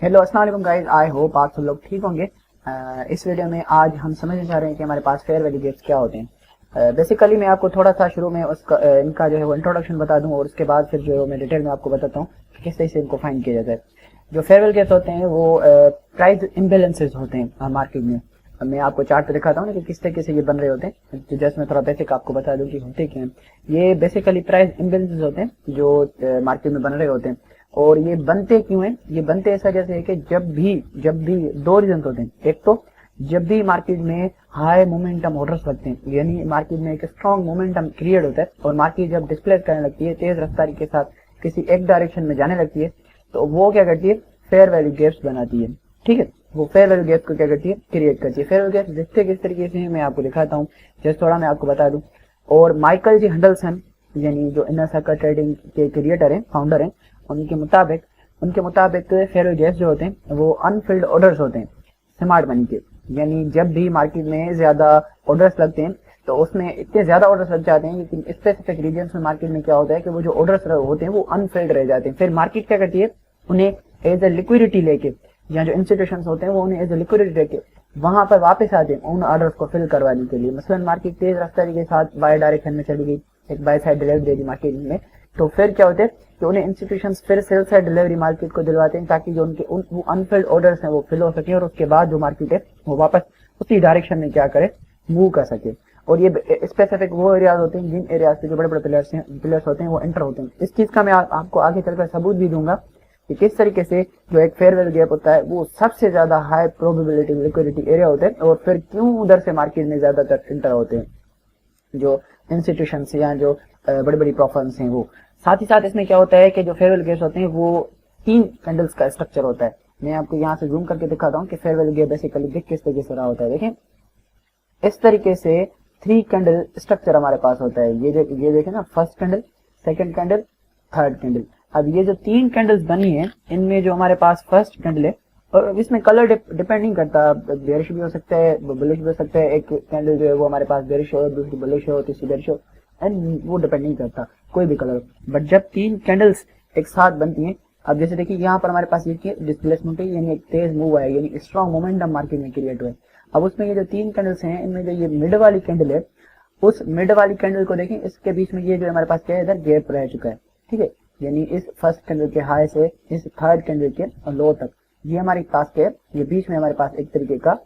Hello अस्सलाम वालेकुम guys, I hope आप सब लोग ठीक होंगे। इस वीडियो में आज हम समझने जा रहे हैं कि हमारे पास फेयर वैल्यू गेप्स क्या होते हैं। बेसिकली मैं आपको थोड़ा सा शुरू में उसका इनका जो है वो इंट्रोडक्शन बता दूं और उसके बाद फिर जो मैं डिटेल में आपको बताता हूँ कि किस तरह से इनको फाइंड किया जाता है। जो फेयर वैल्यू गेप्स होते हैं वो प्राइस इम्बेलेंसेज होते हैं मार्केट में। मैं आपको चार्ट पे दिखाता हूँ ना कि किस तरीके से ये बन रहे होते हैं। तो जस्ट मैं थोड़ा बेसिक आपको बता दूं कि होते क्या हैं। ये बेसिकली प्राइस इम्बेलेंसेज होते हैं जो मार्केट में बन रहे होते हैं। और ये बनते क्यों हैं? ये बनते इस वजह से है कि जब भी दो रीजन होते हैं। एक तो जब भी मार्केट में हाई मोमेंटम ऑर्डर्स लगते हैं, यानी मार्केट में एक स्ट्रॉन्ग मोमेंटम क्रिएट होता है और मार्केट जब डिस्प्लेस करने लगती है, तेज रफ्तारी के साथ किसी एक डायरेक्शन में जाने लगती है, तो वो क्या करती है, फेयर वैल्यू गैप्स बनाती है। ठीक है, वो फेयर वैल्यू गैप को क्या करती है, क्रिएट करती है। फेयर वैल्यू गैप दिखते किस तरीके से मैं आपको दिखाता हूँ, जस्ट थोड़ा मैं आपको बता दूं। और माइकल जी हंडलसन यानी जो इनर सर्कल ट्रेडिंग के क्रिएटर हैं, फाउंडर हैं, उनके मुताबिक फेयर वैल्यू गैप्स जो होते हैं वो अनफिल्ड ऑर्डर्स होते हैं स्मार्ट मनी के। यानी जब भी मार्केट में ज्यादा ऑर्डर्स लगते हैं तो उसमें इतने ज्यादा ऑर्डर्स लग जाते हैं, लेकिन स्पेसिफिक रीजन में मार्केट में क्या होता है कि वो जो ऑर्डर्स होते हैं वो अनफिल्ड रह जाते हैं। फिर मार्केट क्या करती है, उन्हें एज ए लिक्विडिटी लेके, या जो इंस्टीट्यूशंस होते हैं वो उन्हें एज ए लिक्विडिटी लेके वहां पर वापस आते हैं उन ऑर्डर्स को फिल करवाने के लिए। मसलन मार्केट तेज रफ्तारी के साथ बाय डायरेक्शन में चली गई, एक बाय साइड डिलीवरी दे दी मार्केट में, तो फिर क्या होता है कि उन्हें इंस्टीट्यूशंस फिर सेल साइड डिलीवरी मार्केट को दिलवाते हैं ताकि जो उनके वो अनफिल्ड ऑर्डर्स हैं वो फिल हो सके और उसके बाद जो मार्केट है वो वापस उसी डायरेक्शन में क्या करे, मूव कर सके। और ये स्पेसिफिक वो एरियाज होते हैं जिन एरियाज पे जो बड़े बड़े प्लेयर्स होते हैं वो एंटर होते हैं। इस चीज का मैं आपको आगे चलकर सबूत भी दूंगा कि किस तरीके से जो एक फेयर वैल्यू गैप होता है वो सबसे ज्यादा हाई प्रोबेबिलिटी लिक्विडिटी एरिया होते हैं और फिर क्यों उधर से मार्केट में ज्यादातर एंटर होते हैं जो इंस्टीट्यूशन या जो बड़ी बड़ी प्रोफर्म्स हैं वो। साथ ही साथ इसमें क्या होता है कि जो फेयर वैल्यू गैप्स होते हैं वो 3 कैंडल्स का स्ट्रक्चर होता है। मैं आपको यहाँ से जूम करके दिखाता हूँ कि फेयर वैल्यू गैप बेसिकली दिख किस तरीके से रहा होता है। देखें, इस तरीके से 3 कैंडल स्ट्रक्चर हमारे पास होता है। ये देखें ना, first candle, second candle, third candle. अब ये जो 3 कैंडल्स बनी है इनमें जो हमारे पास फर्स्ट कैंडल है, और इसमें कलर डिपेंड नहीं करता, बेरिश भी हो सकता है, बुलिश भी हो सकता है। एक कैंडल जो है वो हमारे पास बेरिश हो, दूसरी बुलिश हो, तीसरी बेरिश हो, एंड वो डिपेंड नहीं करता कोई भी कलर। बट जब 3 कैंडल्स एक साथ बनती हैं, अब जैसे देखिए यहाँ पर हमारे पास ये डिस्प्लेसमेंट है, यानी एक तेज मूव है, यानी स्ट्रॉन्ग मोमेंटम मार्केट में क्रिएट हुआ है। अब उसमें ये जो 3 कैंडल्स हैं इनमें जो ये मिड वाली कैंडल है, उस मिड वाली कैंडल को देखें, इसके बीच में ये जो हमारे पास क्या है, इधर गैप रह चुका है। ठीक है, यानी इस फर्स्ट कैंडल के हाई से इस थर्ड कैंडल के लो तक ये हमारे पास क्या है, ये बीच में हमारे पास एक तरीके का,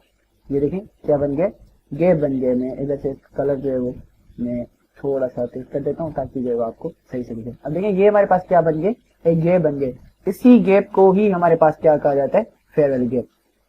ये देखें क्या बन गया, गैप बन गया। मैं इधर से कलर जो है वो मैं थोड़ा सा तेज कर देता हूँ ताकि जो है आपको सही से दिखे। अब देखिए ये हमारे पास क्या बन गए, एक गैप बन गए। इसी गैप को ही हमारे पास क्या कहा जाता है, फेयर वैल्यू गैप।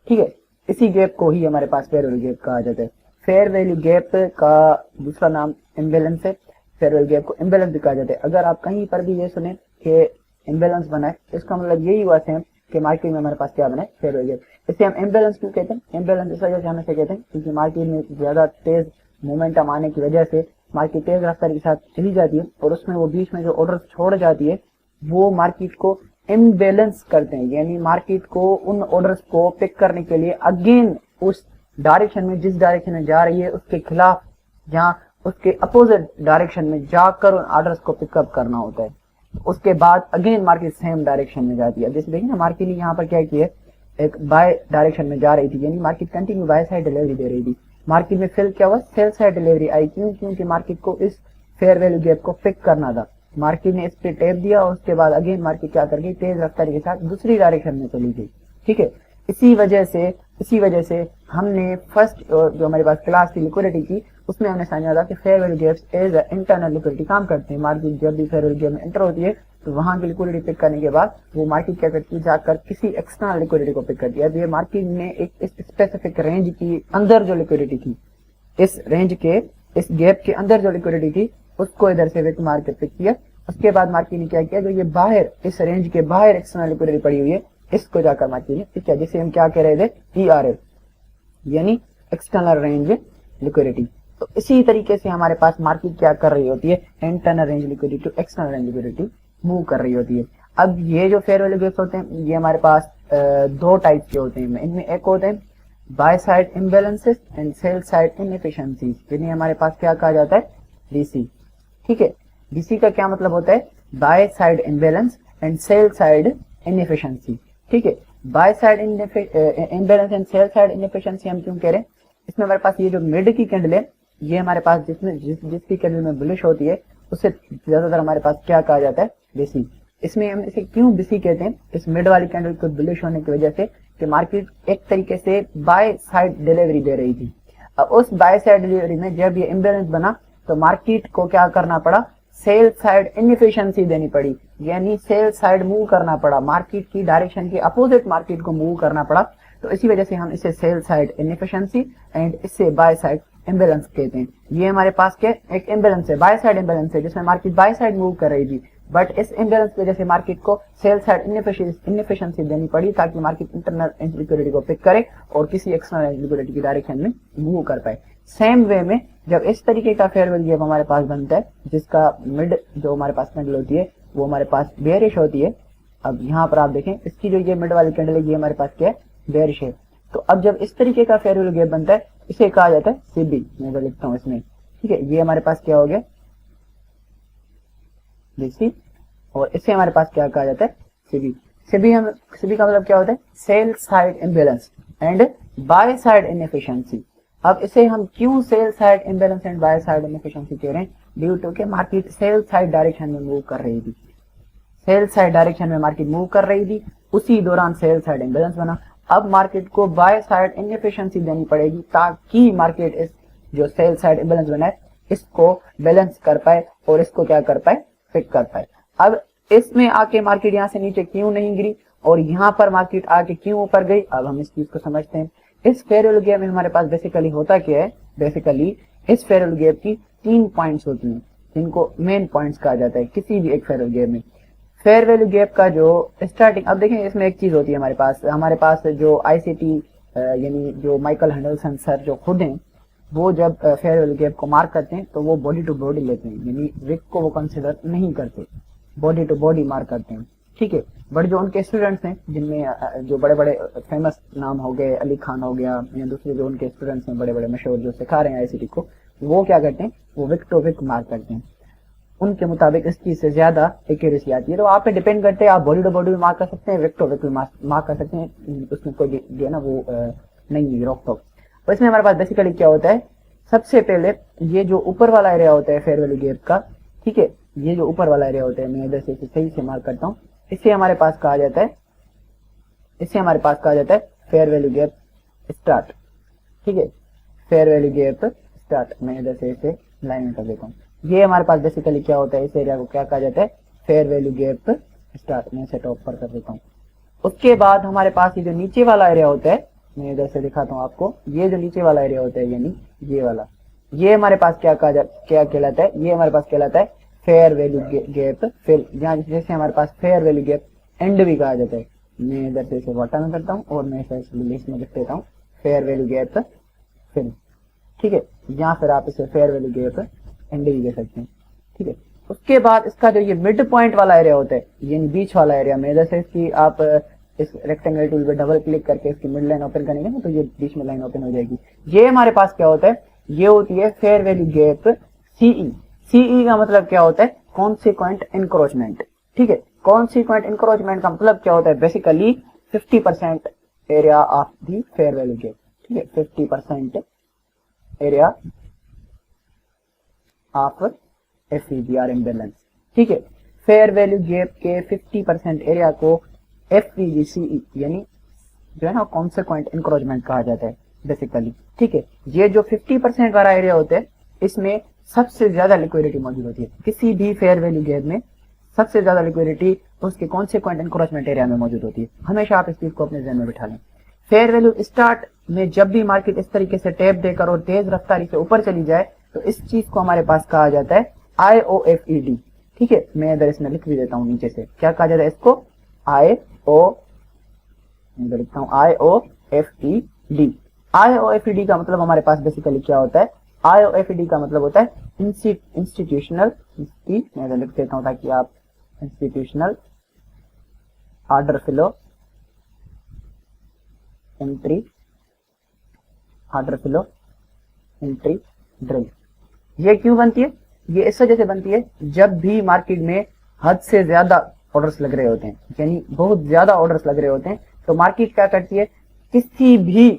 ठीक है, इसी गैप को ही हमारे पास फेयर वैल्यू गैप कहा जाता है। फेयर वैल्यू गैप का दूसरा नाम इम्बेलेंस है। फेयर वैल्यू गैप को इम्बेलेंस भी कहा जाता है। अगर आप कहीं पर भी ये सुने कि इम्बेलेंस बना है, इसका मतलब यही हुआ है कि मार्केट में हमारे पास क्या बना है, फेयर वैल्यू गैप। इसे हम इम्बेलेंस क्यों कहते हैं, इम्बेलेंस इस वजह से हमेशा कहते हैं क्योंकि मार्केट में ज्यादा तेज मोमेंटम आने की वजह से मार्केट तेज रफ्तार के साथ चली जाती है और उसमें वो बीच में जो ऑर्डर छोड़ जाती है वो मार्केट को इम्बेलेंस करते हैं। यानी मार्केट को उन ऑर्डर्स को पिक करने के लिए अगेन उस डायरेक्शन में, जिस डायरेक्शन में जा रही है उसके खिलाफ या उसके अपोजिट डायरेक्शन में जाकर उन ऑर्डर्स को पिकअप करना होता है। उसके बाद अगेन मार्केट सेम डायरेक्शन में जाती है। जैसे देखिए ना, मार्केट ने यहाँ पर क्या किया, एक बाय डायरेक्शन में जा रही थी, यानी market continue by side delivery दे रही थी। मार्केट में फिर क्या हुआ, सेल साइड डिलीवरी आई। क्यों? क्योंकि मार्केट को इस फेयर वैल्यू गैप को पिक करना था। मार्केट ने इस पे टैप दिया और उसके बाद अगेन मार्केट क्या कर गई, तेज रफ्तारी के साथ दूसरी डायरेक्शन में चली गई। ठीक है, इसी वजह से हमने फर्स्ट जो हमारे पास क्लास थी लिक्विडिटी की, उसमें हमने समझा था कि fair value gaps as internal liquidity काम करते हैं। मार्केट जब भी फेयर वैल्यू गैप में एंटर होती है तो वहां की लिक्विडिटी पिक करने के बाद वो मार्केट क्या करती है, जाकर किसी एक्सटर्नल लिक्विडिटी को पिक करती है। अब ये मार्केट में एक स्पेसिफिक रेंज की अंदर जो लिक्विडिटी थी, इस रेंज के, इस गैप के अंदर जो लिक्विडिटी थी उसको इधर से विक मार के पिक किया। उसके बाद मार्केट ने क्या किया, जो ये बाहर इस रेंज के बाहर एक्सटर्नल लिक्विडिटी पड़ी हुई है इसको जाकर मार्केट ने पिक किया, जिसे हम क्या कह रहे थे, ERL, यानी एक्सटर्नल रेंज लिक्विडिटी। तो इसी तरीके से हमारे पास मार्केट क्या कर रही होती है, internal range liquidity to external range liquidity move कर रही होती है। अब ये जो फेयर वैल्यू गैप्स होते हैं ये हमारे पास 2 टाइप के होते हैं। इनमें एक होते हैं by side imbalances and sell side inefficiencies, जिन्हें हमारे पास क्या कहा जाता है, DC। ठीक है, DC का क्या मतलब होता है, buy side imbalance and sell side inefficiency. ठीक है, buy side imbalance and sell side inefficiency हम क्यों कह रहे हैं? इसमें हमारे पास ये जो मिड की कैंडल है, ये हमारे पास जिसकी कैंडल में बुलिश होती है उससे ज्यादातर हमारे पास क्या कहा जाता है? बिसी। इसमें हम इसे क्यों बिसी कहते हैं? इस मिड वाली कैंडल को बुलिश होने की वजह से कि मार्केट एक तरीके से बाय साइड डिलीवरी दे रही थी। अब उस बाय साइड डिलीवरी में जब ये इम्बैलेंस बना तो मार्केट को क्या करना पड़ा? सेल साइड इनएफिशिएंसी देनी पड़ी, यानी सेल साइड मूव करना पड़ा, मार्केट की डायरेक्शन के अपोजिट मार्केट को मूव करना पड़ा। तो इसी वजह से हम इसे सेल साइड इनएफिशिएंसी एंड इससे बाय साइड इम्बैलेंस कहते हैं। ये हमारे पास क्या एक इम्बैलेंस है, बाय साइड इम्बैलेंस है, जिसमें मार्केट बाय साइड मूव कर रही थी, बट इस इम्बैलेंस की वजह से मार्केट को सेल साइड इनएफिशिएंसी देनी पड़ी ताकि मार्केट इंटरनल लिक्विडिटी को पिक करे और किसी एक्सटर्नल लिक्विडिटी की डायरेक्शन में मूव कर पाए। सेम वे में जब इस तरीके का फेयर वैल्यू गैप हमारे पास बनता है, जिसका मिड जो हमारे पास कैंडल होती है वो हमारे पास बेयरिश होती है। अब यहाँ पर आप देखें इसकी जो ये मिड वाली कैंडल है ये हमारे पास क्या है? बेयरिश है। तो अब जब इस तरीके का फेयर वैल्यू गैप बनता है इसे कहा जाता है सीबी। मैं तो लिखता हूँ इसमें, ठीक है। ये हमारे पास क्या हो गया? बीसी। और इससे हमारे पास क्या कहा जाता है? सीबी। सीबी का मतलब क्या होता है? Sell side imbalance and by side inefficiency. अब इसे हम क्यों sell side imbalance and by side inefficiency कह रहे हैं? ड्यू टू के मार्केट सेल साइड डायरेक्शन में मूव कर रही थी, सेल साइड डायरेक्शन में मार्केट मूव कर रही थी, उसी दौरान सेल साइड इम्बैलेंस बना। अब मार्केट को बाय साइड इनएफिशिएंसी देनी पड़ेगी ताकि मार्केट इस जो सेल साइड इम्बैलेंस बना है इसको बैलेंस कर पाए और इसको क्या कर पाए? फिक्स कर पाए। अब इसमें आके मार्केट यहाँ से नीचे क्यों नहीं गिरी और यहाँ पर मार्केट आके क्यों ऊपर गई? अब हम इस चीज को समझते हैं। इस फेयर वैल्यू गैप में हमारे पास बेसिकली होता क्या है? बेसिकली इस फेयर वैल्यू गैप की 3 पॉइंट्स होती हैं जिनको मेन पॉइंट्स कहा जाता है किसी भी एक फेयर वैल्यू गैप में। फेयर वैल्यू गैप का जो स्टार्टिंग, अब देखें इसमें एक चीज होती है हमारे पास जो आईसीटी यानी जो माइकल हैंडलसन सर जो खुद हैं वो जब फेयर वैल्यू गैप को मार्क करते हैं तो वो बॉडी टू बॉडी लेते हैं, यानी विक को वो कंसिडर नहीं करते, बॉडी टू बॉडी मार्क करते हैं, ठीक है। बट जो उनके स्टूडेंट्स हैं जिनमें जो बड़े बड़े फेमस नाम हो गए, अली खान हो गया या दूसरे जो उनके स्टूडेंट्स हैं बड़े बड़े मशहूर जो सिखा रहे हैं आईसीटी को, वो क्या करते हैं? वो विक टू विक मार्क करते हैं। उनके मुताबिक इस चीज से ज्यादा एक्यूरेसी आती है। तो आप पे डिपेंड करते हैं, आप बॉडी टू बॉडी भी मार्क कर सकते हैं, विक टू विक मार्क कर सकते हैं, उसमें कोई जो है ना वो नहीं रोक टोक। तो इसमें हमारे पास बेसिकली क्या होता है? सबसे पहले ये जो ऊपर वाला एरिया होता है फेयर वैल्यू गैप का, ठीक है, ये जो ऊपर वाला एरिया होता है, मैं इधर से सही से मार्क करता हूँ, इससे हमारे पास कहा जाता है फेयर वैल्यू गैप स्टार्ट, ठीक है, फेयर वैल्यू गैप स्टार्ट। मैं इधर से इसे लाइन कर देता हूँ। ये हमारे पास बेसिकली क्या होता है? इस एरिया को क्या कहा जाता है? Fair value gap start. मैं इसे टॉप पर कर देता हूँ। उसके बाद हमारे पास ये जो नीचे वाला एरिया होता है, मैं इधर से दिखाता हूँ आपको, ये जो नीचे वाला एरिया होता है यानी ये वाला, ये हमारे पास क्या कहलाता है? ये हमारे पास कहलाता है फेयर वैल्यू गैप फिल, जैसे हमारे पास फेयर वैल्यू गैप एंड भी कहा जाता है। मैं इधर से इसे वाटा में करता हूँ और मैं इसे लिस्ट में लिख देता हूँ फेयर वैल्यू गैप फिल, ठीक है, या फिर आप इसे फेयर वैल्यू गैप एंड भी कह सकते हैं, ठीक है। उसके बाद इसका जो ये मिड पॉइंट वाला एरिया होता है यानी बीच वाला एरिया, में इधर से इसकी आप इस रेक्टेंगल टूल पे डबल क्लिक करके इसकी मिड लाइन ओपन करेंगे ना तो ये बीच में लाइन ओपन हो जाएगी। ये हमारे पास क्या होता है? ये होती है fair value gap CE. CE का मतलब क्या होता है? कॉन्सिक्वेंट इंक्रोचमेंट, ठीक है। कॉन्सिक्वेंट इंक्रोचमेंट का मतलब क्या होता है? Basically 50% area of the fair value gap, ठीक है, 50% एरिया ऑफ एफवीजीआर इम्बैलेंस, ठीक है। फेयर वैल्यू गैप के 50% एरिया को एफवीजीसीई यानी जो है ना कॉन्सिक्वेंट इंक्रोचमेंट कहा जाता है बेसिकली, ठीक है। ये जो 50% वाला एरिया होता है इसमें सबसे ज्यादा लिक्विडिटी मौजूद होती है। किसी भी फेयर वैल्यू गैप में सबसे ज्यादा लिक्विडिटी उसके कॉन्सिक्वेंट इंक्रोचमेंट एरिया में मौजूद होती है। हमेशा आप इस चीज को अपने ध्यान में बिठा लें। फेयर वैल्यू स्टार्ट में जब भी मार्केट इस तरीके से टैप देकर और तेज रफ्तारी से ऊपर चली जाए तो इस चीज को हमारे पास कहा जाता है IOFED, ठीक है। मैं इधर इसमें लिख भी देता हूँ नीचे से, क्या कहा जाता है इसको? लिखता हूँ IOFED। IOFED का मतलब हमारे पास बेसिकली क्या होता है? IOFED का मतलब होता है इंस्टीट्यूशनल, मैं लिख देता हूँ ताकि आप institutional order flow entry drill. ये क्यों बनती है? ये इस वजह से बनती है जब भी मार्केट में हद से ज्यादा ऑर्डर्स लग रहे होते हैं, यानी बहुत ज्यादा ऑर्डर्स लग रहे होते हैं, तो मार्केट क्या करती है, किसी भी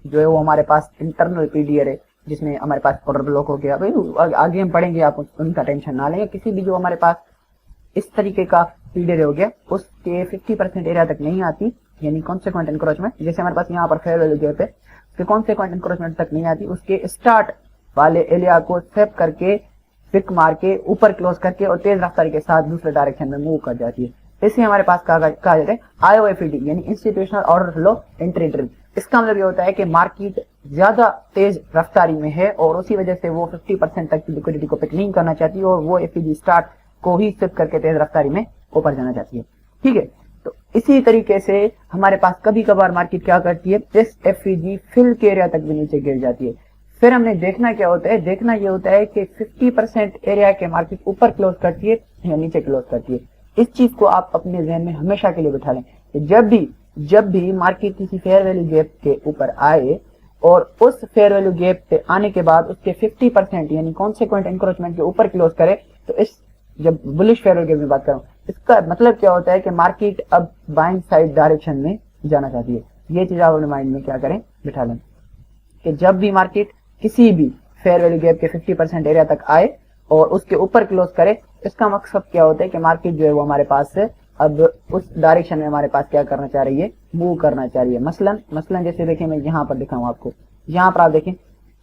जो है वो हमारे पास इंटरनल पीडीआर है जिसमें हमारे पास ऑर्डर ब्लॉक हो गया, भाई आगे हम पढ़ेंगे, आप उनका टेंशन ना लें, किसी भी जो हमारे पास इस तरीके का पीडीआर हो गया उसके 50% एरिया तक नहीं आती, यानी कॉन्सिक्वेंट एनक्रोचमेंट, जैसे हमारे पास यहाँ पर फेयर वैल्यू गैप है, उसके कॉन्सिक्वेंट एनक्रोचमेंट तक नहीं आती, उसके स्टार्ट वाले एरिया को स्वेप करके पिक मार के ऊपर क्लोज करके और तेज रफ्तारी के साथ दूसरे डायरेक्शन में मूव कर जाती है। इसे हमारे पास कहा जाता है आईओएफडी यानी institutional order flow entry drill. इसका मतलब ये होता है कि मार्केट ज्यादा तेज रफ्तारी में है और उसी वजह से वो 50% तक की लिक्विडिटी को पिक नहीं करना चाहती और वो एफईजी स्टार्ट को ही स्विप करके तेज रफ्तारी में ऊपर जाना चाहती है। ठीक है, तो इसी तरीके से हमारे पास कभी कभार मार्केट क्या करती है, इस एफईजी फिल के एरिया तक भी नीचे गिर जाती है। फिर हमने देखना क्या होता है, देखना ये होता है कि 50% एरिया के मार्केट ऊपर क्लोज करती है या नीचे क्लोज करती है। इस चीज को आप अपने ज़हन में हमेशा के लिए बिठा लें कि जब भी मार्केट किसी फेयर वैल्यू गैप के ऊपर आए और उस फेयर वैल्यू गैप पे आने के बाद उसके 50% यानी कॉन्सिक्वेंट एनक्रोचमेंट के ऊपर क्लोज करे, तो इस जब बुलिश फेयर वैल्यू गैप में बात करूं, इसका मतलब क्या होता है कि मार्केट अब बाइंग साइड डायरेक्शन में जाना चाहती है। ये चीज आप अपने माइंड में क्या करें, बिठा लें कि जब भी मार्केट किसी भी फेयर वैल्यू गैप के 50% एरिया तक आए और उसके ऊपर क्लोज करे, इसका मकसद क्या होता है कि मार्केट जो है वो हमारे पास से अब उस डायरेक्शन में हमारे पास क्या करना चाह रही है, मूव करना चाह रही है। मसलन जैसे देखें, मैं यहाँ पर दिखाऊं आपको, यहाँ पर आप देखें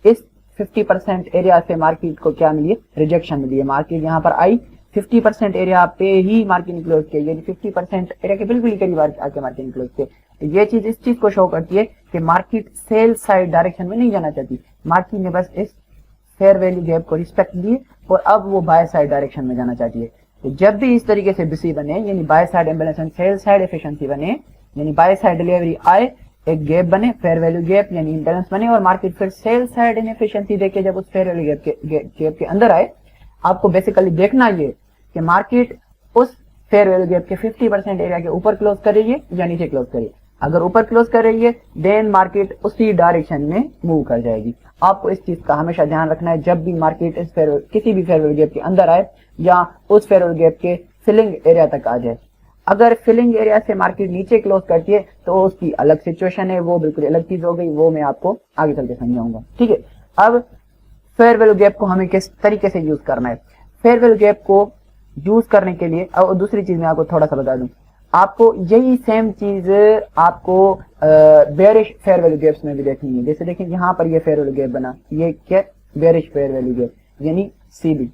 इस 50% एरिया से मार्केट को क्या मिली है, रिजेक्शन मिली है। मार्केट यहाँ पर आई 50% एरिया पे ही मार्केट ने क्लोज किया, यानी 50% एरिया के बिल्कुल करीब आके मार्केट ने क्लोज किया। ये चीज इस चीज को शो करती है कि मार्केट सेल साइड डायरेक्शन में नहीं जाना चाहती, मार्केट ने बस इस फेयर वैल्यू गैप को रिस्पेक्ट दी और अब वो बाय साइड डायरेक्शन में जाना चाहती है। तो जब भी इस तरीके से बीसी बने, यानी bye side imbalance and sell side efficiency बने, यानी बाय साइड डिलीवरी आए, एक गैप बने फेयर वैल्यू गैप यानी इम्बैलेंस बने और मार्केट फिर सेल साइड इनएफिशिएंसी देके जब उस फेयर वैल्यू गैप के अंदर आए, आपको बेसिकली देखना ये कि मार्केट उस फेयर वैल्यू गैप के 50% एरिया के ऊपर क्लोज कर रही है या नीचे क्लोज कर रही है। अगर ऊपर क्लोज कर रही है देन मार्केट उसी डायरेक्शन में मूव कर जाएगी। आपको इस चीज का हमेशा ध्यान रखना है जब भी मार्केट इस किसी भी फेयर वैल्यू गैप के अंदर आए या उस फेयर वैल्यू गैप के फिलिंग एरिया तक आ जाए। अगर फिलिंग एरिया से मार्केट नीचे क्लोज करती है तो उसकी अलग सिचुएशन है, वो बिल्कुल अलग चीज हो गई, वो मैं आपको आगे चल के समझाऊंगा। ठीक है, अब फेयर वैल्यू गैप को हमें किस तरीके से यूज करना है। फेयर वैल्यू गैप को यूज करने के लिए और दूसरी चीज मैं आपको थोड़ा सा बता दूं, आपको यही सेम चीज आपको बेरिश फेयर वैल्यू गैप्स में भी देखनी है। जैसे देखें यहाँ पर ये फेयर वैल्यू गैप बना, ये क्या, बेरिश फेयर वैल्यू गैप यानी सीबी।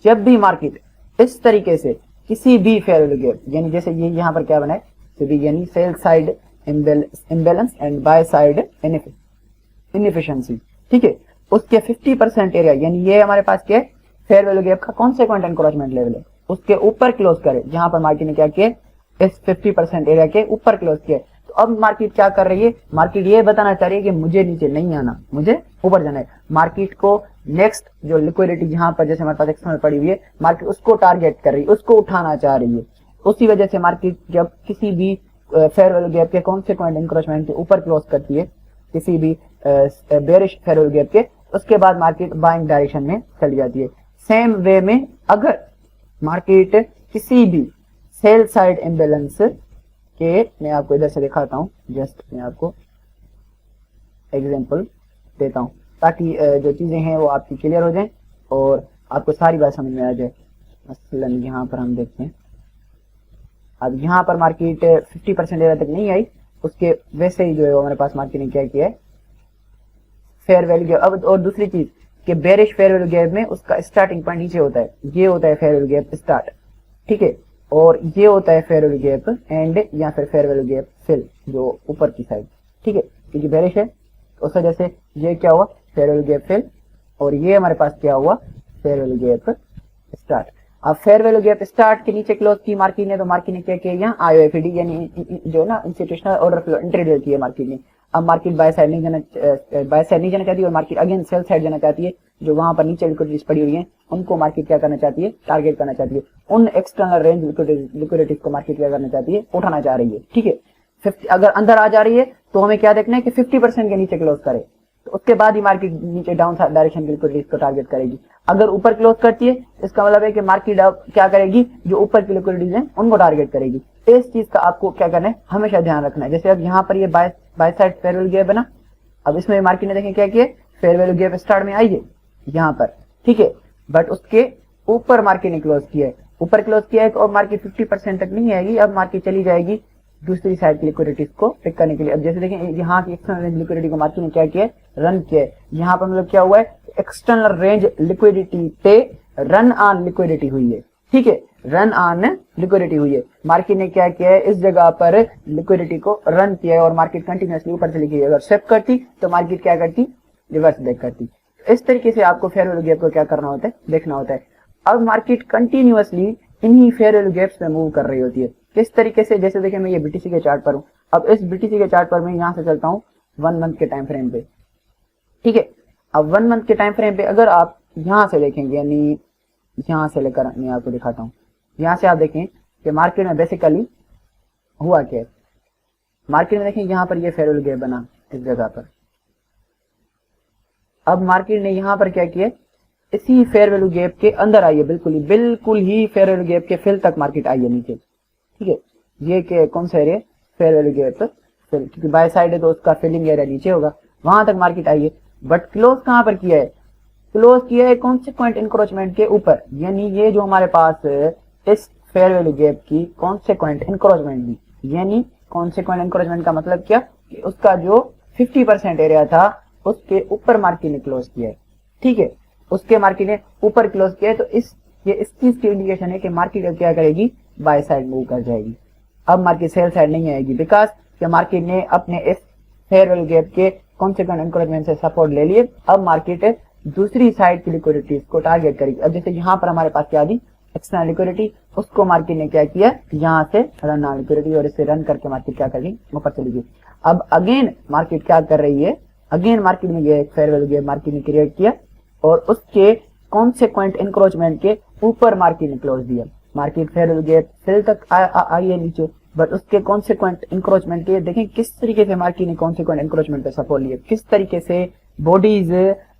जब भी मार्केट इस तरीके से किसी भी फेयर वैल्यू गैप, यानी जैसे ये यहाँ पर क्या बना है, सीबी यानी sell side imbalance and by side inefficiency, ठीक है, उसके 50% एरिया यानी ये हमारे पास क्या है, फेयर वैल्यू गैप का कॉन्सिक्वेंट एनक्रोचमेंट लेवल है, उसके ऊपर क्लोज करे। जहां पर मार्केट ने क्या किया, इस 50% एरिया के ऊपर क्लोज किया। तो अब मार्केट क्या कर रही है, मार्केट ये बताना चाह रही है कि मुझे नीचे नहीं आना, मुझे ऊपर जाना है। मार्केट को नेक्स्ट जो लिक्विडिटी जहां पर जैसे हमारे पास एक्सटर्नल पड़ी हुई है, मार्केट उसको टारगेट कर रही है, उसको उठाना चाह रही है। उसी वजह से मार्केट जब किसी भी फेयर वैल्यू गैप के कॉन्सिक्वेंट एनक्रोचमेंट के ऊपर क्लोज करती है, किसी भी बेरिश फेयर वैल्यू गैप के, उसके बाद मार्केट बाइंग डायरेक्शन में चली जाती है। सेम वे में अगर मार्केट किसी भी सेल साइड इम्बैलेंस के, मैं आपको इधर से दिखाता हूं, जस्ट मैं आपको एग्जांपल देता हूं ताकि जो चीजें हैं वो आपकी क्लियर हो जाएं और आपको सारी बात समझ में आ जाए। मसलन यहाँ पर हम देखते हैं, अब यहाँ पर मार्केट 50% एरिया तक नहीं आई, उसके वैसे ही जो है हमारे पास मार्केट ने क्या किया है, फेयर वैल्यू गैप। अब और दूसरी चीज कि बेरिश फेयर वैल्यू गैप में उसका स्टार्टिंग पॉइंट नीचे होता है, ये होता है फेयर वैल्यू गैप स्टार्ट, ठीक है, और ये होता है फेयर वैल्यू गैप एंड या फिर फेयर वैल्यू गैप फिल जो ऊपर की साइड, ठीक है, क्योंकि बेरिश है तो उस वजह से ये क्या हुआ, फेयर वैल्यू गैप फिल, और ये हमारे पास क्या हुआ, फेयर वैल्यू गैप स्टार्ट। अब फेयर वैल्यू गैप स्टार्ट के नीचे क्लोज की मार्केट ने, तो मार्केट ने क्या किया, यहाँ आईओएफडी यानी जो ना institutional order flow entry D की है मार्केट ने। अब मार्केट बाय साइड नहीं जाना चाहती और मार्केट अगेन सेल साइड जाना चाहती है। जो वहां पर नीचे लिक्विडिटीज पड़ी हुई हैं उनको मार्केट क्या करना चाहती है, टारगेट करना चाहती है। उन एक्सटर्नल रेंज लिक्विडिटीज को मार्केट क्या करना चाहती है, उठाना चाह रही है, ठीक है। 50 अगर अंदर आ जा रही है तो हमें क्या देखना है कि 50% के नीचे क्लोज करे। तो उसके बाद ही मार्केट नीचे डाउन डायरेक्शन की लिक्विडिटीज को टारगेट करेगी। अगर ऊपर क्लोज करती है इसका मतलब है कि मार्केट अब क्या करेगी, जो ऊपर की लिक्विडिटीज हैं उनको टारगेट करेगी। इस चीज का आपको क्या करना है, हमेशा ध्यान रखना है। जैसे अब यहाँ पर ये by side fair value gap बना, अब इसमें मार्केट ने देखें क्या किया, फेयर वैल्यू गैप स्टार्ट में आई है यहाँ पर, ठीक है, बट उसके ऊपर मार्केट ने क्लोज किया है, ऊपर क्लोज किया है तो अब मार्केट 50% तक नहीं आएगी, अब मार्केट चली जाएगी दूसरी साइड की लिक्विडिटीज को पिक करने के लिए। अब जैसे देखें यहाँ की एक्सटर्नल रेंज लिक्विडिटी को मार्केट ने क्या किया है, रन किया है। यहाँ पर मतलब क्या हुआ है, एक्सटर्नल रेंज लिक्विडिटी पे रन ऑन लिक्विडिटी हुई है, ठीक है, रन ऑन लिक्विडिटी हुई है। मार्केट ने क्या किया है, इस जगह पर लिक्विडिटी को रन किया है और मार्केट कंटिन्यूअसली ऊपर चली गई। अगर स्वेप करती तो मार्केट क्या करती, रिवर्स बैक करती। इस तरीके से आपको फेयर वैल्यू गैप को क्या करना होता है, देखना होता है। अब मार्केट कंटिन्यूअसली इन्हीं फेयर वैल्यू गैप्स में मूव कर रही होती है। किस तरीके से, जैसे देखें मैं ये बीटीसी के चार्ट पर हूं, अब इस बीटीसी के चार्ट पर मैं यहां से चलता हूं 1 मंथ के टाइम फ्रेम पे, ठीक है। अब 1 मंथ के टाइम फ्रेम पे अगर आप यहां से देखेंगे, यानी यहां से लेकर मैं आपको दिखाता हूं, यहां से आप देखें कि मार्केट में बेसिकली हुआ क्या है। मार्केट में देखें यहाँ पर ये फेयर वैल्यू गैप बना इस जगह पर। अब मार्केट ने यहाँ पर क्या किया, इसी फेयर वैल्यू गैप के अंदर आई है, बिल्कुल ही फेयर वैल्यू गैप के फिल तक मार्केट आई है नीचे, ठीक है। ये के कौन सा area, fair value gap fill, क्योंकि बाय साइड है तो उसका फिलिंग एरिया नीचे होगा, वहां तक मार्केट आई है। बट क्लोज कहां पर किया है, क्लोज किया है कॉन्सिक्वेंट इंक्रोचमेंट के ऊपर, यानी ये जो हमारे पास इस फेयर वैल्यू गैप की कॉन्सिक्वेंट इंक्रोचमेंट भी, यानी कॉन्सिक्वेंट इंक्रोचमेंट का मतलब क्या कि उसका जो 50% एरिया था उसके ऊपर मार्केट ने क्लोज किया है, ठीक है, उसके मार्केट ने ऊपर क्लोज किया है। तो ये इस चीज की इंडिकेशन है कि मार्केट अब क्या करेगी, बाय साइड मूव कर जाएगी। अब मार्केट सेल साइड नहीं आएगी, बिकॉज मार्केट ने अपने इस फेयर वैल्यू गैप के कॉन्सिक्वेंट इंक्रोचमेंट से सपोर्ट ले लिए। अब मार्केट दूसरी साइड की लिक्विडिटीज को टारगेट करेगी। अब जैसे यहाँ पर हमारे पास क्या दी, एक्सटर्नल लिक्विडिटी, उसको मार्केट ने क्या किया, यहाँ से रन ऑन लिक्विडिटी, और इसे रन करके मार्केट क्या कर गई, ऊपर चली गई। अब अगेन मार्केट क्या कर रही है, अगेन मार्केट में ये फेयर वैल्यू गैप मार्केट ने क्रिएट किया और उसके कॉन्सिक्वेंट इंक्रोचमेंट के ऊपर मार्केट ने क्लोज दिया। Market fair value gap fill तक आई है नीचे, बट उसके कॉन्सिक्वेंट इंक्रोचमेंट के देखें किस तरीके से मार्केट ने कॉन्सिक्वेंट इंक्रोचमेंट पे सपोर्ट लिया, किस तरीके से बॉडीज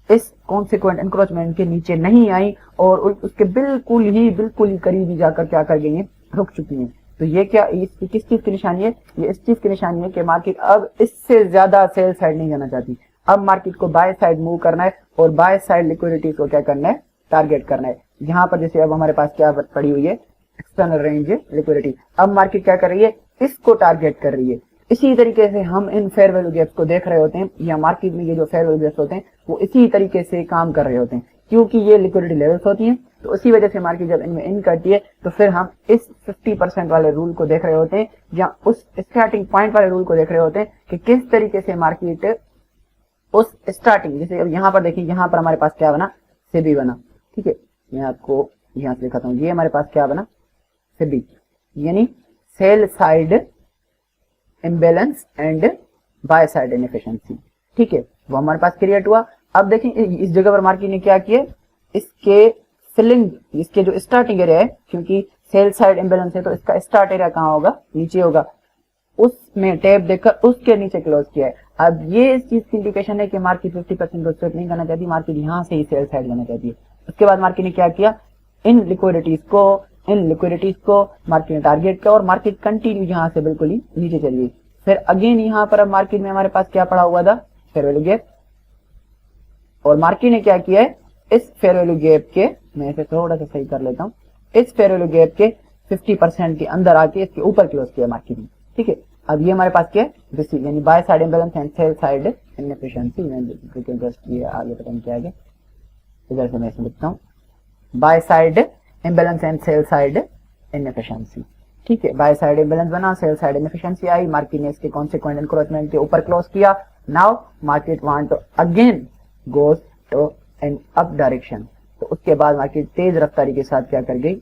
इस कॉन्सिक्वेंट इंक्रोचमेंट के नीचे नहीं आई और उसके बिल्कुल ही करीब जाकर क्या कर गई है, रुक चुकी हैं। तो ये क्या, किस चीज की निशानी है, ये इस चीज की निशानी है कि मार्केट अब इससे ज्यादा सेल साइड नहीं जाना चाहती। अब मार्केट को बाय साइड मूव करना है और बाय साइड लिक्विडिटी को क्या करना है, टारगेट करना है। यहाँ पर जैसे अब हमारे पास क्या पड़ी हुई है, एक्सटर्नल रेंज लिक्विडिटी, अब मार्केट क्या कर रही है, इसको टारगेट कर रही है। इसी तरीके से हम इन फेयर वैल्यू गैप्स को देख रहे होते हैं, या मार्केट में ये जो फेयर वैल्यू गैप्स होते हैं वो इसी तरीके से काम कर रहे होते हैं, क्योंकि ये लिक्विडिटी लेवल्स होती हैं। तो उसी वजह से मार्केट जब इनमें इन करती है तो फिर हम इस 50% वाले रूल को देख रहे होते हैं, या उस स्टार्टिंग पॉइंट वाले रूल को देख रहे होते हैं कि किस तरीके से मार्केट उस स्टार्टिंग, जैसे अब यहाँ पर देखिए, यहाँ पर हमारे पास क्या बना, सेबी बना, ठीक है, मैं आपको यहाँ से दिखाता हूँ। ये हमारे पास क्या बना, सेबी, यानी sell side imbalance and by side inefficiency, ठीक है, वो हमारे पास क्रिएट हुआ। अब देखें इस जगह पर मार्केट ने क्या किया, इसके फिलिंग, इसके जो स्टार्टिंग एरिया है, क्योंकि सेल साइड इम्बैलेंस है तो इसका स्टार्ट एरिया कहाँ होगा, नीचे होगा, उसमें टैप देकर उसके नीचे क्लोज किया है। अब ये इस चीज की इंडिकेशन है कि मार्केट 50% को स्वेप नहीं करना चाहती, मार्केट यहाँ से ही सेल साइड लेना चाहती है। उसके बाद मार्केट ने क्या किया, इन लिक्विडिटीज को मार्केट ने टारगेट किया और मार्केट कंटिन्यू यहाँ से बिल्कुल ही नीचे चली गई। फिर अगेन यहाँ पर अब मार्केट में हमारे पास क्या पड़ा हुआ था, फेयर वैल्यू गैप, और मार्केट ने क्या किया है, इस फेयर वैल्यू गैप के, मैं इसे थोड़ा सा सही कर लेता हूँ, इस फेयर वैल्यू गैप के 50% के अंदर आके इसके ऊपर क्लोज किया मार्केट ने, ठीक है। अब ये हमारे पास क्या है, रिसीव, यानी bye side imbalance and sell side inefficiency. मैं जस्ट ये आगे पता नहीं क्या आगे, इधर से मैं इसे लिखता हूँ, buy side imbalance and sell side inefficiency, ठीक है। बाय साइड इम्बैलेंस बना, सेल साइड इनएफिशिएंसी आई, मार्केट ने इसके कॉन्सिक्वेंट इंक्रोचमेंट के ऊपर क्लोज किया। Now market want to again goes to an up direction, तो उसके बाद मार्केट तेज रफ्तारी के साथ क्या कर गई,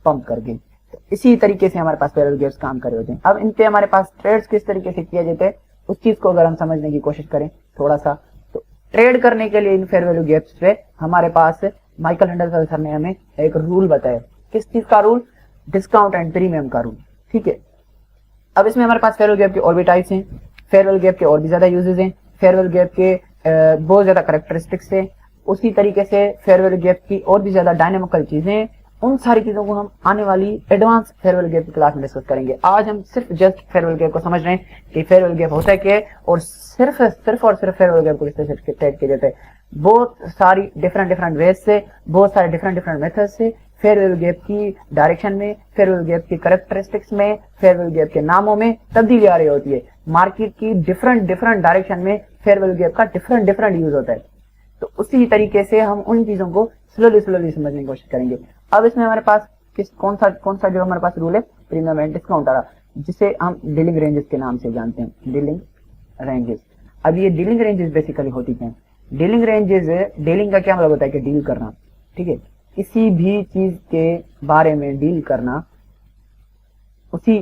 पंप कर गई। तो इसी तरीके से हमारे पास फेयर वैल्यू गैप्स काम कर रहे होते हैं। अब इन पे हमारे पास ट्रेड्स किस तरीके से किया जाता है, उस चीज को अगर हम समझने की कोशिश करें थोड़ा सा, तो ट्रेड करने के लिए इन फेयर वैल्यू गैप्स पे हमारे पास माइकल हैंडल सर ने हमें एक रूल बताया। किस चीज का रूल, डिस्काउंट एंड प्रीमियम का रूल, ठीक है। अब इसमें हमारे पास फेयर वैल्यू गैप के और भी टाइप्स हैं, फेयर वैल्यू गैप के और भी ज्यादा यूजेस हैं। फेयर वैल्यू गैप के बहुत ज्यादा करेक्टरिस्टिक्स है, उसी तरीके से फेयर वैल्यू गैप की और भी ज्यादा डायनेमिकल चीजें, उन सारी चीजों को हम आने वाली एडवांस फेयर वैल्यू गैप की क्लास में डिस्कस करेंगे। आज हम सिर्फ जस्ट फेयर वैल्यू गैप को समझ रहे हैं कि फेयर वैल्यू गैप होता है क्या है और सिर्फ और सिर्फ फेयर वैल्यू गैप को किस तरह से ट्रेड किया जाता है। बहुत सारी डिफरेंट वेज से, बहुत सारे डिफरेंट मेथड से फेयर वैल्यू गैप की डायरेक्शन में, फेयर वैल्यू गैप की करेक्टरिस्टिक्स में, फेयर वैल्यू गैप के नामों में तब्दीली आ रही होती है। मार्केट की डिफरेंट डायरेक्शन में फेयर वैल्यू गैप का डिफरेंट यूज होता है। तो उसी तरीके से हम उन चीजों को स्लोली समझने की कोशिश करेंगे। अब इसमें हमारे पास कौन सा जो हमारे पास रूल है, प्रीमियम एंड डिस्काउंट वाला, जिसे हम डीलिंग रेंजेस के नाम से जानते हैं, डीलिंग रेंजेस। अब ये डीलिंग रेंजेस बेसिकली होती क्या है? डीलिंग रेंजेस, डीलिंग का क्या मतलब होता है कि डील करना, ठीक है, किसी भी चीज के बारे में डील करना, उसी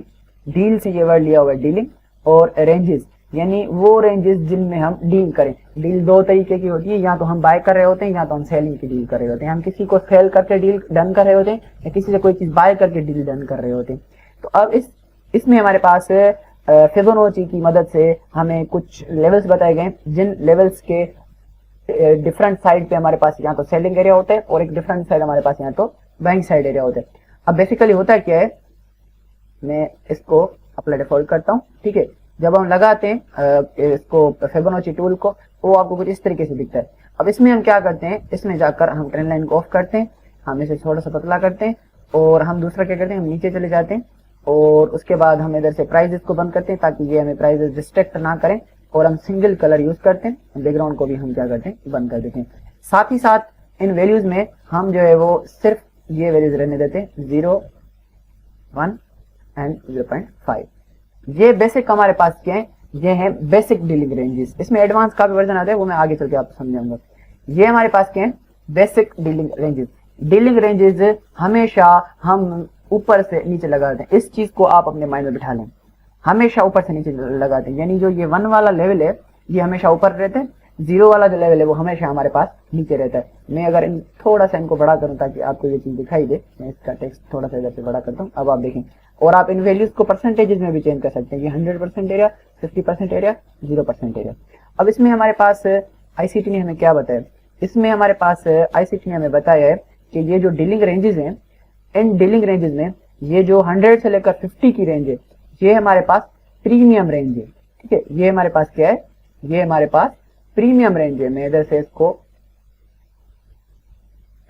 डील से ये वर्ड लिया हुआ है डीलिंग। और रेंजेस यानी वो रेंजेस जिनमें हम डील करें। डील दो तरीके की होती है, या तो हम बाय कर रहे होते हैं या तो हम सेलिंग की डील कर रहे होते हैं। हम किसी को सेल करके डील डन कर रहे होते हैं या किसी से कोई चीज बाय करके डील डन कर रहे होते हैं। तो अब इसमें हमारे पास फिबोनाची की मदद से हमें कुछ लेवल्स बताए गए, जिन लेवल्स के डिफरेंट साइड पे हमारे पास यहाँ तो सेलिंग एरिया होता है और एक डिफरेंट साइड हमारे पास यहाँ तो बाइंग साइड एरिया होता है। अब बेसिकली होता क्या है, मैं इसको अप्लाई डिफॉल्ट करता हूँ, ठीक है। जब हम लगाते हैं इसको फिबोनाची टूल को, वो आपको कुछ इस तरीके से दिखता है। अब इसमें हम क्या करते हैं, इसमें जाकर हम ट्रेंड लाइन को ऑफ करते हैं, हम इसे थोड़ा सा पतला करते हैं और हम दूसरा क्या करते हैं, हम नीचे चले जाते हैं और उसके बाद हम इधर से प्राइजेस को बंद करते हैं ताकि ये हमें प्राइजेस डिस्ट्रैक्ट ना करें, और हम सिंगल कलर यूज करते हैं। बैकग्राउंड को भी हम क्या करते हैं, बंद कर देते हैं। साथ ही साथ इन वैल्यूज में हम जो है वो सिर्फ ये वैल्यूज रहने देते हैं, 0, 1 एंड 0.5। ये बेसिक हमारे पास क्या है, ये है बेसिक डीलिंग रेंजेस। इसमें एडवांस का भी वर्जन आता है, वो मैं आगे चल के आपको समझाऊंगा। ये हमारे पास क्या है, basic dealing ranges. Dealing ranges हमेशा हम ऊपर से नीचे लगाते हैं। इस चीज को आप अपने माइंड में बिठा लें, हमेशा ऊपर से नीचे लगाते हैं। यानी जो ये 1 वाला लेवल है ये हमेशा ऊपर रहता है, 0 वाला जो लेवल है वो हमेशा हमारे पास नीचे रहता है। मैं अगर थोड़ा सा इनको बड़ा करूं ताकि आपको ये चीज दिखाई दे, मैं इसका टेक्स्ट थोड़ा सा इधर से बड़ा करता हूँ। अब आप देखें, और आप इन वैल्यूज को परसेंटेजेस में भी चेंज कर सकते हैं कि 100% एरिया, 50% एरिया, 0% एरिया। अब इसमें हमारे पास आईसीटी ने हमें क्या बताया, इसमें हमारे पास आईसीटी ने हमें बताया है कि ये जो डीलिंग रेंजेस हैं, इन डीलिंग रेंजेस में ये जो 100 से लेकर 50 की रेंज है, ये हमारे पास प्रीमियम रेंज है, ठीक है। ये हमारे पास क्या है, ये हमारे पास प्रीमियम रेंज है। मैं इधर से इसको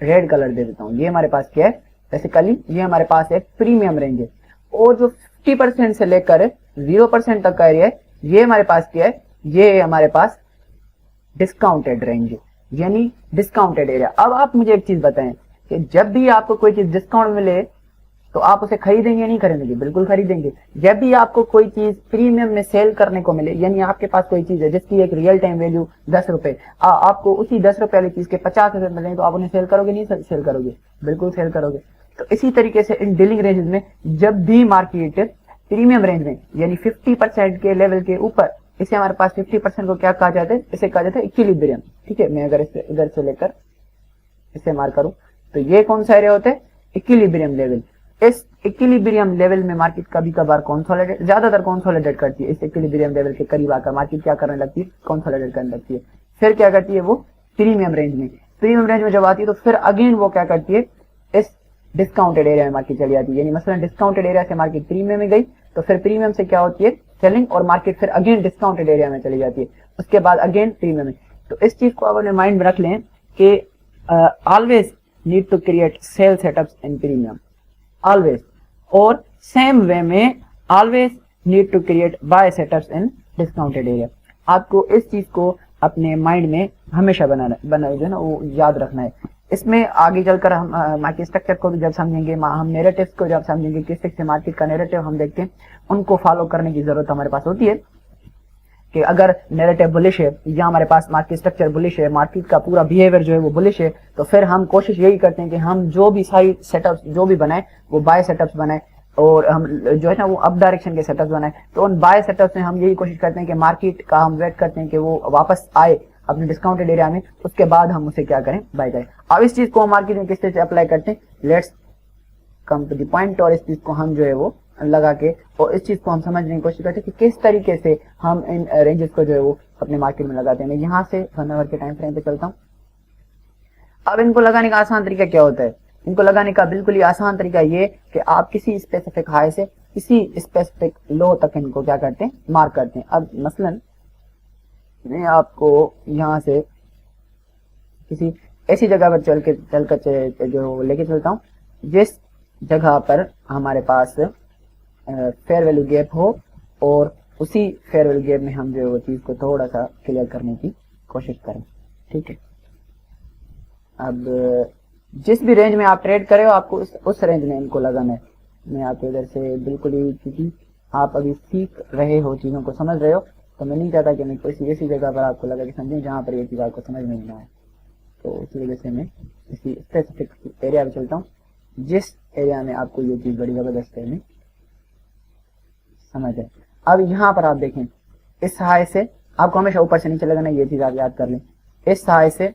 रेड कलर दे देता हूं। ये हमारे पास क्या है, बेसिकली ये हमारे पास एक प्रीमियम रेंज है। और जो 50% से लेकर 0% तक का एरिया है, ये हमारे पास क्या है, ये हमारे पास डिस्काउंटेड रेंज है, यानी डिस्काउंटेड एरिया। अब आप मुझे एक चीज बताएं कि जब भी आपको कोई चीज डिस्काउंट मिले तो आप उसे खरीदेंगे या नहीं खरीदेंगे? बिल्कुल खरीदेंगे। जब भी आपको कोई चीज प्रीमियम में सेल करने को मिले, यानी आपके पास कोई चीज है जिसकी एक रियल टाइम वैल्यू 10 रुपए, आपको उसी 10 रुपए वाली चीज के 50 रुपए मिले, तो आप उन्हें सेल करोगे नहीं सेल करोगे? बिल्कुल सेल करोगे। तो इसी तरीके से इन डीलिंग रेंजेस में जब भी मार्केट प्रीमियम रेंज में यानी 50% के लेवल के ऊपर, इसे हमारे पास 50% को क्या कहा जाता है, इसे कहा जाता है इक्विलिब्रियम, ठीक है। मैं अगर इसे इधर से लेकर इसे मार्क करूं तो ये कौन सा एरिया होता है, इक्विलिब्रियम लेवल। इस इक्विलिब्रियम लेवल में मार्केट कभी कभार कंसोलिडेट, ज्यादातर कंसोलिडेट करती है। इस इक्विलिब्रियम लेवल के करीब आकर मार्केट क्या करने लगती है, कंसोलिडेट करने लगती है। फिर क्या करती है वो प्रीमियम रेंज में, प्रीमियम रेंज में जब आती है तो फिर अगेन वो क्या करती है, इस डिस्काउंटेड एरिया में मार्केट चली जाती है। यानी मसलन डिस्काउंटेड एरिया से मार्केट प्रीमियम में गई तो फिर प्रीमियम से क्या होती है, सेलिंग, और मार्केट फिर अगेन डिस्काउंटेड एरिया में चली जाती है, उसके बाद अगेन प्रीमियम में। तो इस चीज को आप अपने माइंड में रख लें कि always need to create sell setups in premium, always. और सेम वे में always need to create buy setups in discounted area. आपको इस चीज को अपने माइंड में हमेशा बना जो है ना वो याद रखना है। इसमें आगे चलकर हम मार्केट स्ट्रक्चर को भी जब समझेंगे, हम नैरेटिव्स को जब समझेंगे, किस तरह से मार्केट का नैरेटिव हम देखते हैं, उनको फॉलो करने की जरूरत हमारे पास होती है। कि अगर नैरेटिव बुलिश है या हमारे पास मार्केट स्ट्रक्चर बुलिश है, मार्केट का पूरा बिहेवियर जो है वो बुलिश है, तो फिर हम कोशिश यही करते हैं कि हम जो भी सारी सेटअप्स जो भी बनाए वो बाय सेटअप्स बनाए, और हम जो है ना वो अप डायरेक्शन के सेटअप्स बनाए। तो उन बाय सेटअप्स में हम यही कोशिश करते हैं कि मार्केट का हम वेट करते हैं कि वो वापस आए अपने डिस्काउंटेड एरिया में, उसके बाद हम उसे क्या करें, बाय करें। अब इस चीज को हम मार्केट में किस तरह से अप्लाई करते हैं, let's come to the point, और इस चीज को हम जो है वो लगा के और इस चीज को हम समझने की कोशिश करते हैं कि किस तरीके से हम इन रेंजेस को जो है वो अपने मार्केट में लगाते हैं। मैं यहाँ से 1 आवर के टाइम फ्रेम पे चलता हूँ। अब इनको लगाने का आसान तरीका क्या होता है? इनको लगाने का बिल्कुल ही आसान तरीका ये कि आप किसी स्पेसिफिक हाई से किसी स्पेसिफिक लो तक इनको क्या करते हैं, मार्क करते हैं। अब मसलन मैं आपको यहाँ से किसी ऐसी जगह पर चलकर जो लेके चलता हूँ जिस जगह पर हमारे पास फेयर वैल्यू गैप हो और उसी फेयर वैल्यू गैप में हम जो है वो चीज को थोड़ा सा क्लियर करने की कोशिश करें। ठीक है, अब जिस भी रेंज में आप ट्रेड करे हो आपको उस रेंज में इनको लगाना है। मैं आपको इधर से बिल्कुल ही, क्योंकि आप अभी सीख रहे हो, चीज़ों को समझ रहे हो, तो मैं नहीं चाहता कि मैं किसी ऐसी जगह पर आपको लगा के समझें जहाँ पर ये चीज़ आपको समझ में नहीं आए। तो इसी वजह से मैं किसी स्पेसिफिक एरिया में चलता हूँ जिस एरिया में आपको ये चीज़ बड़ी ज़बरदस्त है समझ है। अब यहाँ पर आप देखें, इस हाई से आपको हमेशा ऊपर से नीचे लगाना है, ये चीज़ आप याद कर लें। इस हाई से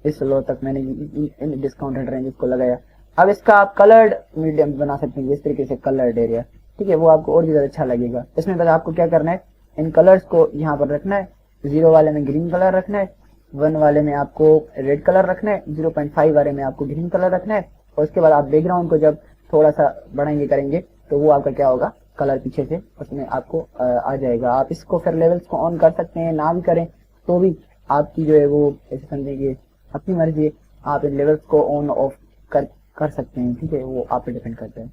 इस लो तक मैंने इन डिस्काउंटेड रेंजेस को लगाया। अब इसका आप कलर्ड मीडियम बना सकते हैं, इस तरीके से कलर्ड एरिया। ठीक है, वो आपको और भी ज़्यादा अच्छा लगेगा। इसमें बस आपको क्या करना है, इन कलर्स को यहाँ पर रखना है। 0 वाले में ग्रीन कलर रखना है, 1 वाले में आपको रेड कलर रखना है, 0.5 वाले में आपको ग्रीन कलर रखना है। और उसके बाद आप बैकग्राउंड को जब थोड़ा सा बढ़ाएंगे करेंगे तो वो आपका क्या होगा, कलर पीछे से उसमें आपको आ जाएगा। आप इसको फिर लेवल्स को ऑन कर सकते हैं, ना भी करें तो भी आपकी जो है वो ऐसे समझेंगे अपनी मर्जी, आप इन लेवल्स को ऑन ऑफ कर सकते हैं। ठीक है, वो आप पे डिपेंड करता है।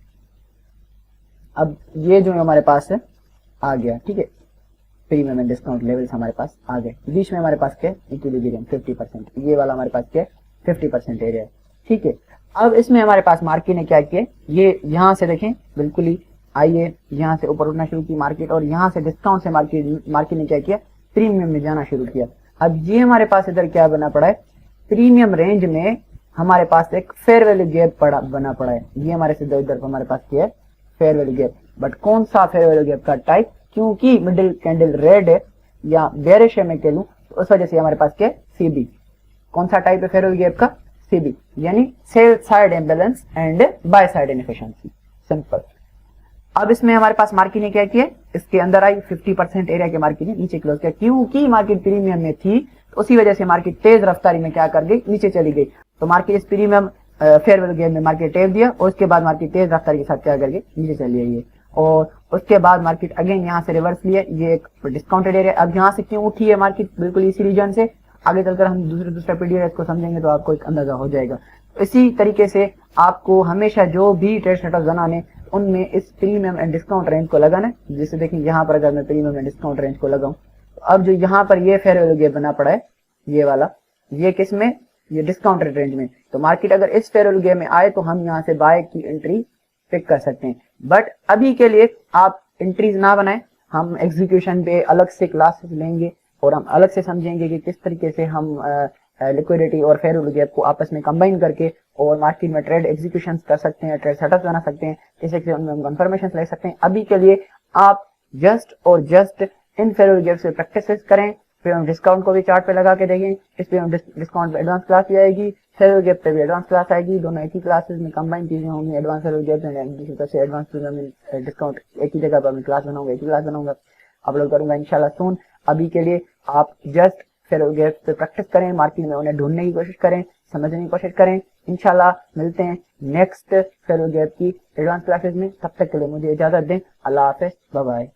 अब ये जो हमारे पास है आ गया। ठीक है, प्रीमियम एंड डिस्काउंट लेवल्स हमारे पास आ गए। बीच में हमारे पास क्या है, इक्विलिब्रियम 50%, ये वाला हमारे पास क्या है 50% एरिया है। ठीक है, अब इसमें हमारे पास मार्केट ने क्या किया, ये यहाँ से देखें बिल्कुल ही आइए यहाँ से ऊपर उठना शुरू की मार्केट, और यहाँ से डिस्काउंट से मार्केट ने क्या किया, प्रीमियम में जाना शुरू किया। अब ये हमारे पास इधर क्या बना पड़ा है, प्रीमियम रेंज में हमारे पास एक फेयर वैल्यू गैप बना पड़ा है। ये हमारे से इधर हमारे पास क्या है, फेयर वैल्यू गैप। बट कौन सा फेयर वैल्यू गैप का टाइप, क्योंकि मिडिल कैंडल रेड है या बेरिश है मैं कह लूं, तो उस वजह से हमारे पास क्या है, सीबी। कौन सा टाइप है फेयर वैल्यू गैप का, सीबी, यानी sell side imbalance and by side inefficiency, simple. अब इसमें हमारे पास मार्केट ने क्या किया, इसके अंदर आई 50% एरिया के मार्केट ने नीचे क्लोज किया, क्योंकि मार्केट प्रीमियम में थी तो उसी वजह से मार्केट तेज रफ्तारी में क्या कर गई, नीचे चली गई। तो मार्केट इस प्रीमियम फेयर वैल्यू गैप में मार्केट टेप दिया और उसके बाद मार्केट तेज रफ्तारी के साथ क्या कर गई, नीचे चली गई है। और उसके बाद मार्केट अगेन यहाँ से रिवर्स लिया, ये एक डिस्काउंटेड एरिया। अब यहाँ से क्यों उठी है मार्केट, बिल्कुल इसी रीजन से। आगे चलकर हम दूसरा पीरियड को समझेंगे तो आपको एक अंदाजा हो जाएगा। इसी तरीके से आपको हमेशा जो भी ट्रेड सेटअप बनाने उनमें इस प्रीमियम एंड डिस्काउंट रेंज को लगाना है। जैसे देखिए यहाँ पर अगर मैं प्रीमियम एंड डिस्काउंट रेंज को लगाऊं तो अब जो यहाँ पर ये फेयर वैल्यू गैप बना पड़ा है, ये वाला, ये किस में, ये डिस्काउंटेड रेंज में। तो मार्केट अगर इस फेयर वैल्यू गैप में आए तो हम यहाँ से बाय की एंट्री पिक कर सकते हैं। बट अभी के लिए आप एंट्रीज ना बनाएं, हम एग्जीक्यूशन पे अलग से क्लासेस लेंगे और हम अलग से समझेंगे कि किस तरीके से हम लिक्विडिटी और फेयर वैल्यू गैप को आपस में कंबाइन करके और मार्केट में ट्रेड एग्जीक्यूशन कर सकते हैं, ट्रेड सेटअप बना सकते हैं, जैसे कि उनमें हम कंफर्मेशन ले सकते हैं। अभी के लिए आप just in fair value gap से प्रैक्टिस करें, फिर हम डिस्काउंट को भी चार्ट पे लगा के देखें। इस पे हम डिस्काउंट पे एडवांस क्लास भी आएगी, फेयर वैल्यू गैप पे भी एडवांस क्लास आएगी, दोनों एक ही क्लासेस में कंबाइन चीजें होंगी। एडवांस फेयर वैल्यू गैप से एडवांस डिस्काउंट एक ही जगह पर मैं क्लास बनाऊंगा, एक ही क्लास बनाऊंगा, अपलोड करूंगा इंशाल्लाह सून। अभी के लिए आप जस्ट फेयर वैल्यू गैप पे प्रैक्टिस करें, मार्केट में उन्हें ढूंढने की कोशिश करें, समझने की कोशिश करें। इंशाल्लाह मिलते हैं नेक्स्ट फेयर वैल्यू गैप की एडवांस क्लासेस में। तब तक के लिए मुझे इजाजत दें। अल्लाह हाफिज, बाय बाय।